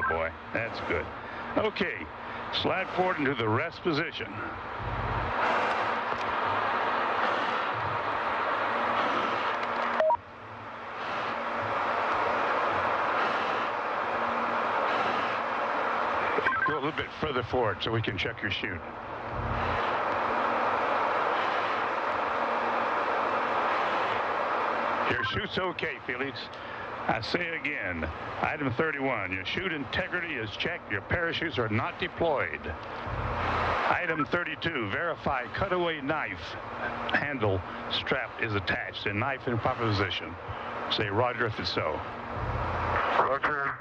boy. That's good. Okay, slide forward into the rest position. Go a little bit further forward so we can check your chute. Your chute's okay, Felix. I say again, item 31, your chute integrity is checked. Your parachutes are not deployed. Item 32, verify cutaway knife handle strap is attached and knife in proper position. Say roger if it's so. Roger.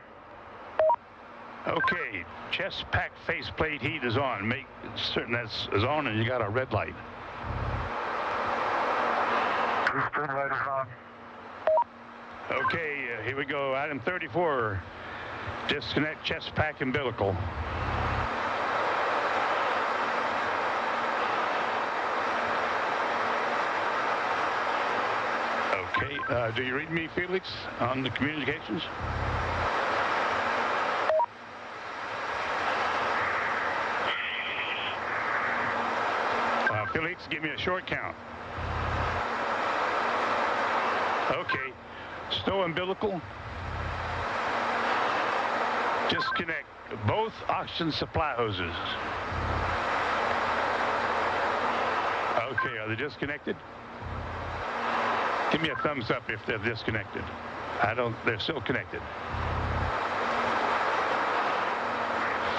Okay, chest pack faceplate heat is on. Make certain that's is on and you got a red light. Red light is on. Okay, here we go. Item 34, disconnect chest pack umbilical. Okay, do you read me, Felix, on the communications? Felix, give me a short count. Okay. Stow umbilical. Disconnect both oxygen supply hoses. Okay, are they disconnected? Give me a thumbs up if they're disconnected. They're still connected.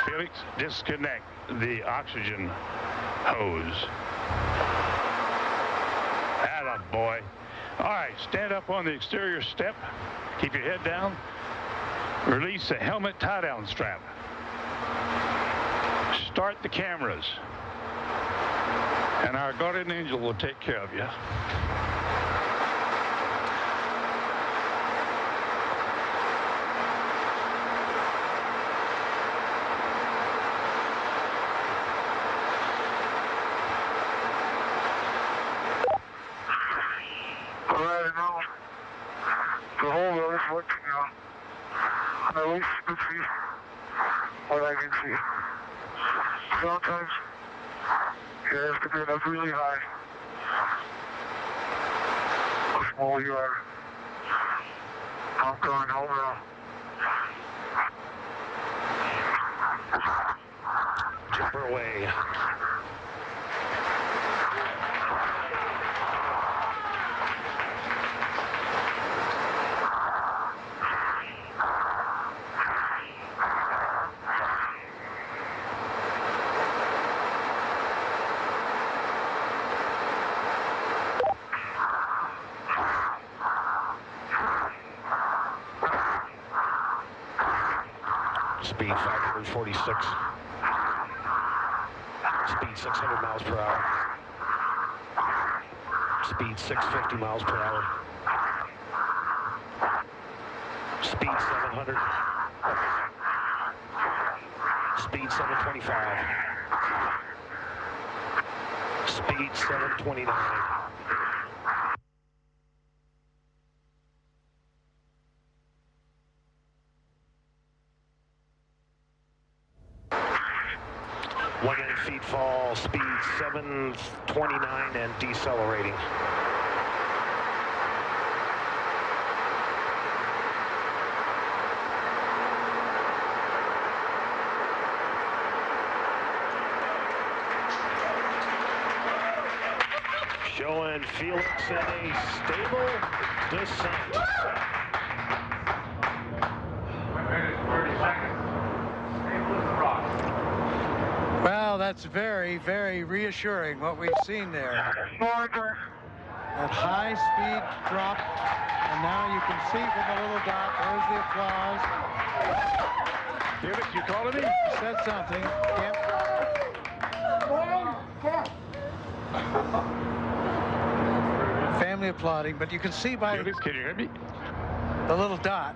Felix, disconnect the oxygen hose. Atta boy. All right, stand up on the exterior step. Keep your head down. Release the helmet tie-down strap. Start the cameras. And our guardian angel will take care of you. The whole road is working now. At least you can see what I can see. Sometimes you have to get up really high. How small you are. I'm going home now. Jumper away. Speed 546. Speed 600 miles per hour. Speed 650 miles per hour. Speed 700. Speed 725. Speed 729. Feet fall, speed 729 and decelerating. Showing Felix in a stable descent. 1 minute, 30 seconds. Stable as a rock. Well, that's very, very reassuring what we've seen there. That high speed drop, and now you can see from the little dot, there's the applause. Felix, you calling me? He said something. Family applauding, but you can see by Felix, can you hear me? the little dot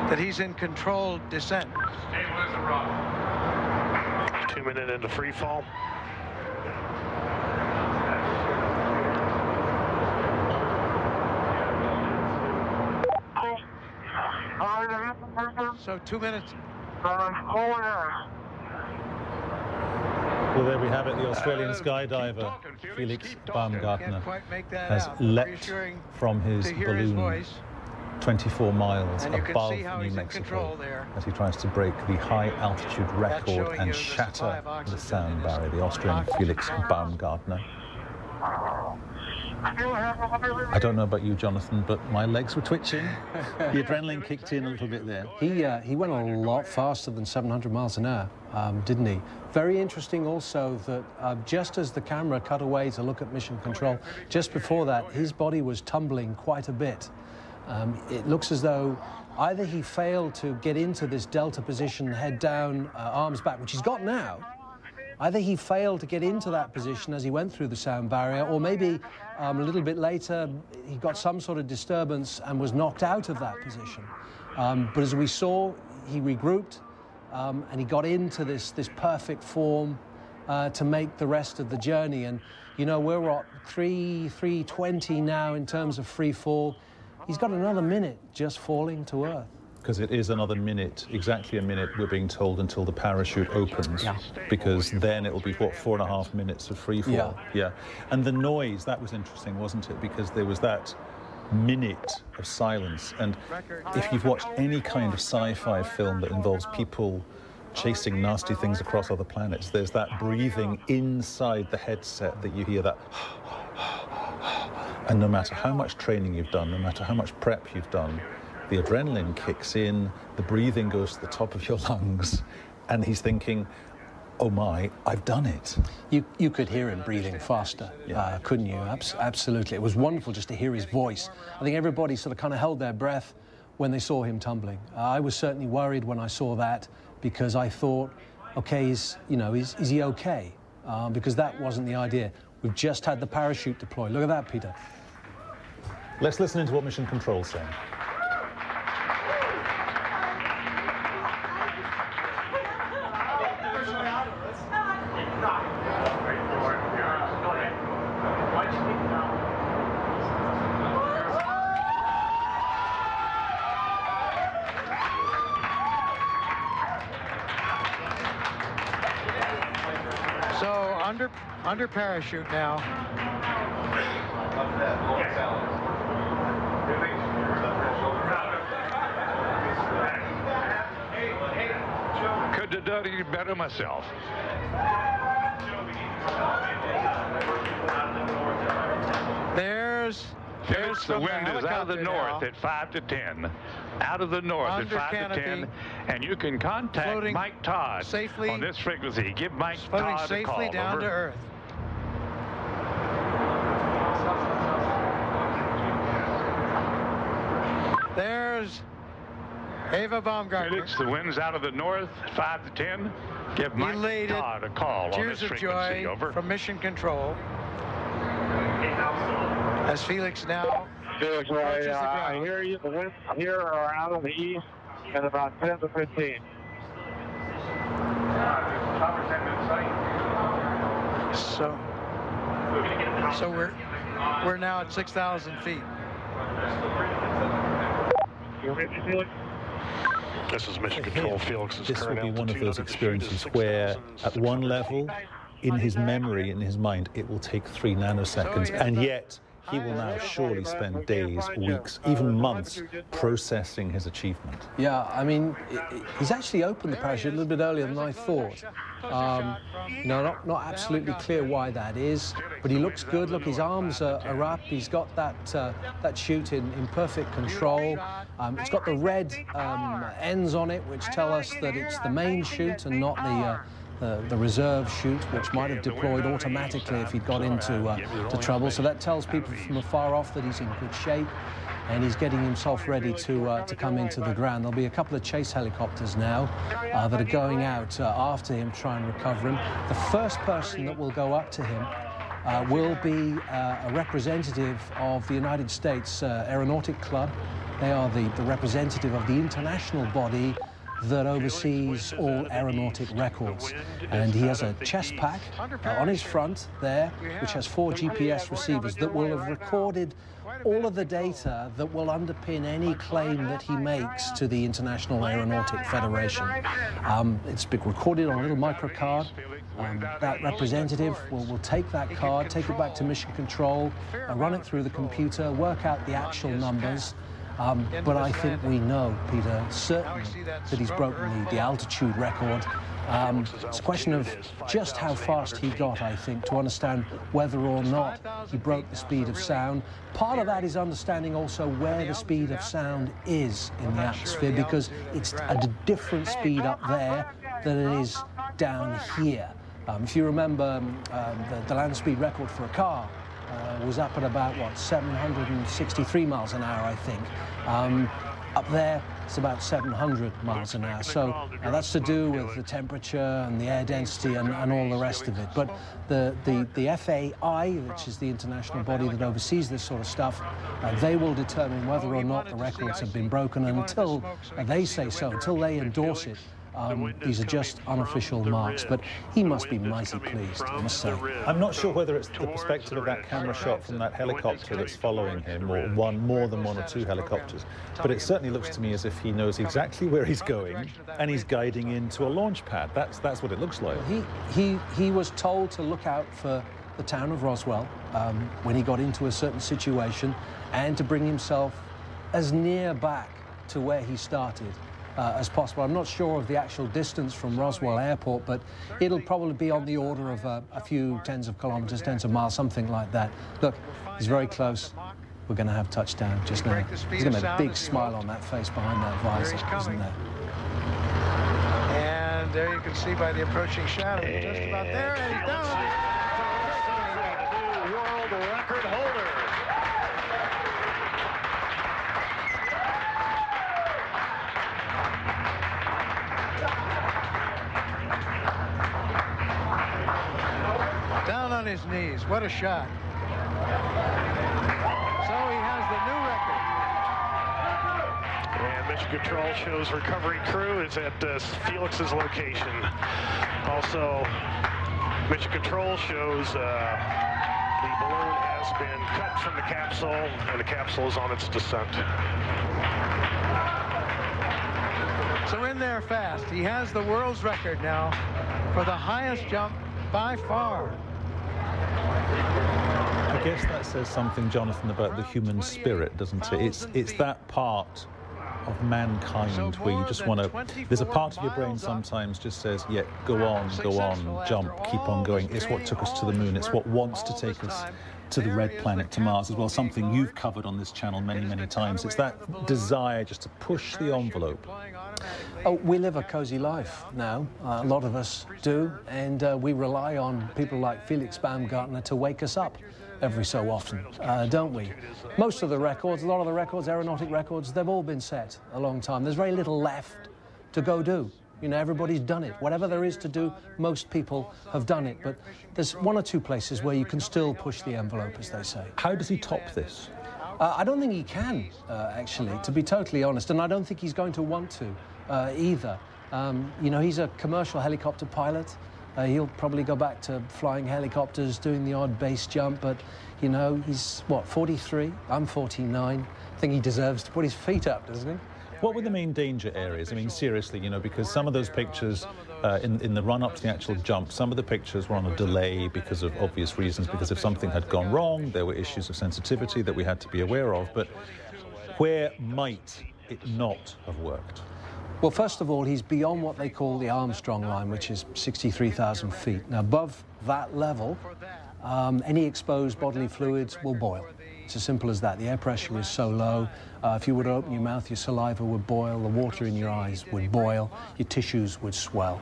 that he's in controlled descent. Stable as a rock. 2 minutes into free fall. All right, So 2 minutes. Well, there we have it. The Australian skydiver, Felix Baumgartner, has leapt from his balloon 24 miles above New Mexico as he tries to break the high altitude record and shatter the sound barrier. The Austrian Felix Baumgartner. I don't know about you, Jonathan, but my legs were twitching. The adrenaline kicked in a little bit there. He went a lot faster than 700 miles an hour, didn't he? Very interesting also that just as the camera cut away to look at mission control, just before that, his body was tumbling quite a bit. It looks as though either he failed to get into this delta position, head down, arms back, which he's got now. Either he failed to get into that position as he went through the sound barrier, or maybe a little bit later he got some sort of disturbance and was knocked out of that position. But as we saw, he regrouped and he got into this perfect form to make the rest of the journey. And, you know, we're at 3:20 now in terms of free fall. He's got another minute just falling to Earth. Because it is another minute, exactly a minute, we're being told, until the parachute opens. Yeah. Because then it'll be, what, 4.5 minutes of free fall? Yeah. And the noise, that was interesting, wasn't it? Because there was that minute of silence. And if you've watched any kind of sci-fi film that involves people chasing nasty things across other planets, there's that breathing inside the headset that you hear, that. And no matter how much training you've done, no matter how much prep you've done, the adrenaline kicks in, the breathing goes to the top of your lungs, and he's thinking, oh my, I've done it. You could hear him breathing faster, couldn't you? Absolutely. It was wonderful just to hear his voice. I think everybody sort of kind of held their breath when they saw him tumbling. I was certainly worried when I saw that, because I thought, okay, is he okay? Because that wasn't the idea. We've just had the parachute deploy. Look at that, Peter. Let's listen into what Mission Control's saying. So under parachute now. Could have done it better myself. There's the wind is out of the north at 5 to 10. Out of the north at 5 to 10. And you can contact Mike Todd safely on this frequency. Give Mike Todd a call. Floating safely down to Earth. There's Eva Baumgartner. Felix, the wind's out of the north, 5 to 10. Give Mike Todd a call on this frequency. Cheers of joy from Mission Control. As Felix now Felix, I hear you. The winds here are out of the east at about 10 to 15. So we're now at 6,000 feet. You ready, Felix? This is Mission Control. Felix's this will be one of those experiences where, at one level, in his memory, in his mind, it will take 3 nanoseconds, and yet he will now surely spend days, weeks, even months processing his achievement. Yeah, I mean, he's actually opened the parachute a little bit earlier than I thought. Not absolutely clear why that is, but he looks good. Look, his arms are up. He's got that chute in perfect control. It's got the red ends on it, which tell us that it's the main chute and not the reserve chute, which might have deployed automatically if he'd got into trouble. So that tells people from afar off that he's in good shape and he's getting himself ready to come into the ground. There'll be a couple of chase helicopters now that are going out after him, trying to recover him. The first person that will go up to him will be a representative of the United States Aeronautic Club. They are the representative of the international body that oversees all aeronautic records. And he has a chest pack on his front there, which has 4 GPS receivers that will have recorded all of the data that will underpin any claim that he makes to the International Aeronautic Federation. It's been recorded on a little micro card. That representative will take that card, take it back to Mission Control, run it through the computer, work out the actual numbers. But I think we know, Peter, certainly that he's broken the altitude record. It's a question of just how fast he got, I think, to understand whether or not he broke the speed of sound. Part of that is understanding also where the speed of sound is in the atmosphere, because it's at a different speed up there than it is down here. If you remember, the land speed record for a car was up at about, what, 763 miles an hour, I think. Up there, it's about 700 miles an hour. So that's to do with the temperature and the air density and all the rest of it. But the FAI, which is the international body that oversees this sort of stuff, they will determine whether or not the records have been broken. And until they say so, until they endorse it, these are just unofficial marks, but he must be mighty pleased, I must say. I'm not sure whether it's the perspective of that camera shot from that helicopter that's following him, or more than one or two helicopters, but it certainly looks to me as if he knows exactly where he's going, and he's guiding into a launch pad. That's what it looks like. He was told to look out for the town of Roswell when he got into a certain situation, and to bring himself as near back to where he started as possible. I'm not sure of the actual distance from Roswell Airport, but it'll probably be on the order of a few tens of kilometers, tens of miles, something like that. Look, he's very close. We're going to have touchdown just now. He's going to have a big smile on that face behind that visor, isn't there? And there you can see by the approaching shadow, he's just about there, and he's down. New world record holder. Down on his knees. What a shot. So he has the new record. And Mission Control shows recovery crew is at Felix's location. Also, Mission Control shows the balloon has been cut from the capsule, and the capsule is on its descent. So in there fast. He has the world's record now for the highest jump by far. I guess that says something, Jonathan, about the human spirit, doesn't it? It's that part of mankind where you just want to... There's a part of your brain sometimes just says, yeah, go on, jump, keep on going. It's what took us to the moon. It's what wants to take us to the red planet, to Mars as well, something you've covered on this channel many, many times. It's that desire just to push the envelope. Oh, we live a cozy life now. A lot of us do, and we rely on people like Felix Baumgartner to wake us up every so often, don't we? Most of the records, a lot of the records, aeronautic records, they've all been set a long time. There's very little left to go do. You know, everybody's done it. Whatever there is to do, most people have done it. But there's one or two places where you can still push the envelope, as they say. How does he top this? I don't think he can, actually, to be totally honest. And I don't think he's going to want to either. You know, he's a commercial helicopter pilot. He'll probably go back to flying helicopters, doing the odd base jump. But, you know, he's, what, 43? I'm 49. I think he deserves to put his feet up, doesn't he? What were the main danger areas? I mean, seriously, you know, because some of those pictures in the run-up to the actual jump, some of the pictures were on a delay because of obvious reasons, because if something had gone wrong, there were issues of sensitivity that we had to be aware of. But where might it not have worked? Well, first of all, he's beyond what they call the Armstrong line, which is 63,000 feet. Now, above that level, any exposed bodily fluids will boil. It's as simple as that. The air pressure is so low. If you were to open your mouth, your saliva would boil, the water in your eyes would boil, your tissues would swell.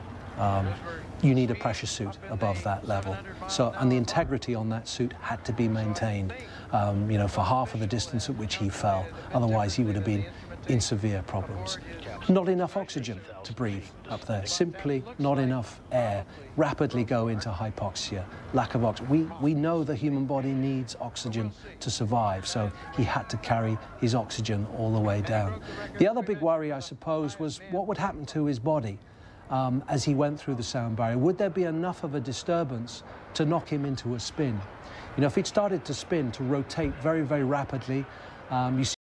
You need a pressure suit above that level. So, and the integrity on that suit had to be maintained, you know, for half of the distance at which he fell. Otherwise, he would have been in severe problems. Not enough oxygen to breathe up there, simply not enough air. Rapidly go into hypoxia, lack of oxygen. We know the human body needs oxygen to survive, so he had to carry his oxygen all the way down. The other big worry, I suppose, was what would happen to his body. as he went through the sound barrier? Would there be enough of a disturbance to knock him into a spin? You know, if he'd started to spin, to rotate very, very rapidly, you see